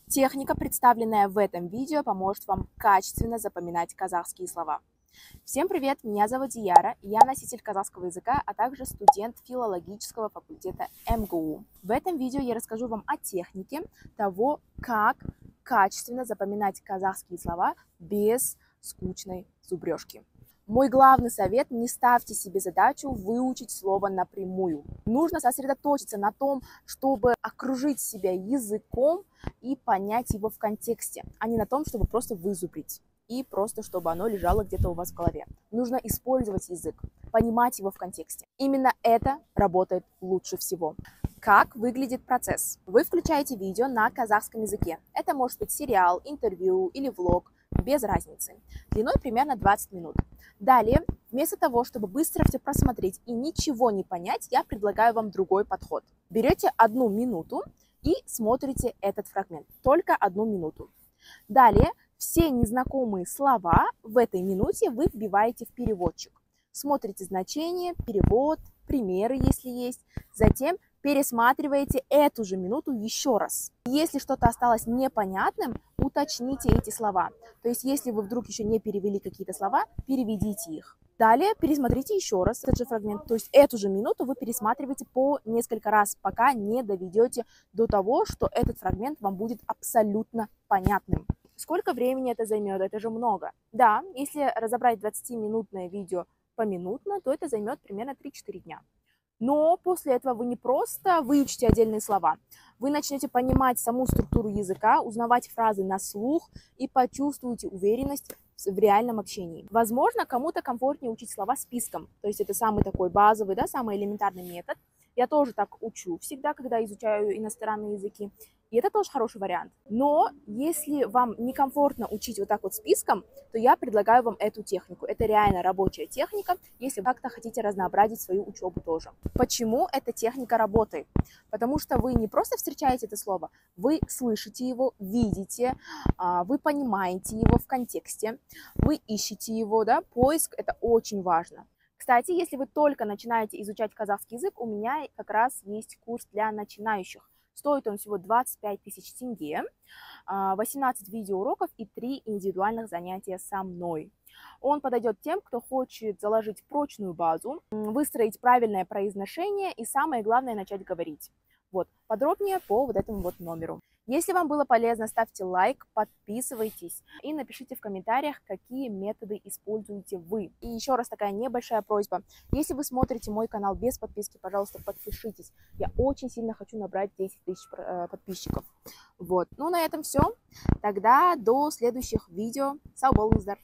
Техника, представленная в этом видео, поможет вам качественно запоминать казахские слова. Всем привет, меня зовут Дияра, я носитель казахского языка, а также студент филологического факультета МГУ. В этом видео я расскажу вам о технике того, как качественно запоминать казахские слова без скучной зубрежки. Мой главный совет – не ставьте себе задачу выучить слово напрямую. Нужно сосредоточиться на том, чтобы окружить себя языком и понять его в контексте, а не на том, чтобы просто вызубрить и просто чтобы оно лежало где-то у вас в голове. Нужно использовать язык, понимать его в контексте. Именно это работает лучше всего. Как выглядит процесс? Вы включаете видео на казахском языке. Это может быть сериал, интервью или влог, без разницы. Длиной примерно 20 минут. Далее, вместо того, чтобы быстро все просмотреть и ничего не понять, я предлагаю вам другой подход. Берете 1 минуту и смотрите этот фрагмент. Только 1 минуту. Далее, все незнакомые слова в этой минуте вы вбиваете в переводчик. Смотрите значение, перевод, примеры, если есть. Затем пересматриваете эту же минуту еще раз. Если что-то осталось непонятным, уточните эти слова. То есть, если вы вдруг еще не перевели какие-то слова, переведите их. Далее пересмотрите еще раз этот же фрагмент, то есть эту же минуту вы пересматриваете по несколько раз, пока не доведете до того, что этот фрагмент вам будет абсолютно понятным. Сколько времени это займет? Это же много. Да, если разобрать 20-минутное видео поминутно, то это займет примерно 3-4 дня. Но после этого вы не просто выучите отдельные слова, вы начнете понимать саму структуру языка, узнавать фразы на слух и почувствуете уверенность в реальном общении. Возможно, кому-то комфортнее учить слова списком, то есть это самый такой базовый, да, самый элементарный метод. Я тоже так учу всегда, когда изучаю иностранные языки. И это тоже хороший вариант. Но если вам некомфортно учить вот так вот списком, то я предлагаю вам эту технику. Это реально рабочая техника, если вы как-то хотите разнообразить свою учебу тоже. Почему эта техника работает? Потому что вы не просто встречаете это слово, вы слышите его, видите, вы понимаете его в контексте, вы ищете его, да, поиск – это очень важно. Кстати, если вы только начинаете изучать казахский язык, у меня как раз есть курс для начинающих. Стоит он всего 25 тысяч тенге, 18 видеоуроков и 3 индивидуальных занятия со мной. Он подойдет тем, кто хочет заложить прочную базу, выстроить правильное произношение и, самое главное, начать говорить. Вот, подробнее по вот этому вот номеру. Если вам было полезно, ставьте лайк, подписывайтесь и напишите в комментариях, какие методы используете вы. И еще раз такая небольшая просьба. Если вы смотрите мой канал без подписки, пожалуйста, подпишитесь. Я очень сильно хочу набрать 10 тысяч подписчиков. Вот, ну на этом все. Тогда до следующих видео. Сау болыңыздар!